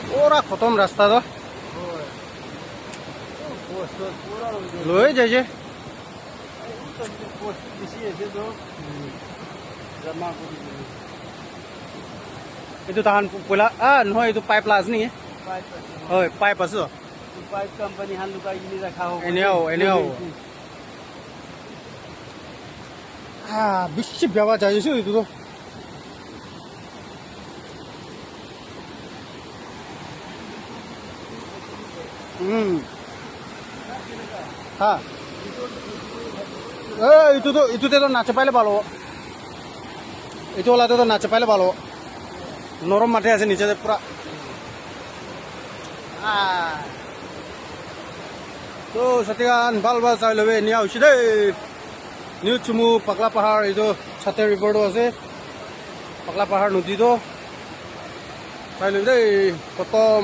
पूरा खत्म रास्ता तो লৈ যায় যে এইটো তাহান পইলা নহয় এইটো পাইপ লাজ নেকি হয় পাইপ আছে পাইপ কোম্পানী হান লুকাই কিনি ৰাখা হ'ব এনেও বেছি বেয়া যাইছো এইটো তো হ্যাঁ ইটোতে তো নাচে পাইলে ভালো এইটো ওলাতে তো নাচে পাইলে ভালো নরম মাঠে আছে নিচে পুরা তো সত্যিকান ভাল চাই লবে নিয়া হৈছে দেই নিউ চুমু পাগলা পাহাড় এই ছাতে রিপোর্টও আছে পাগলা পাহাড় নদী তো চাই লবি দেই খতম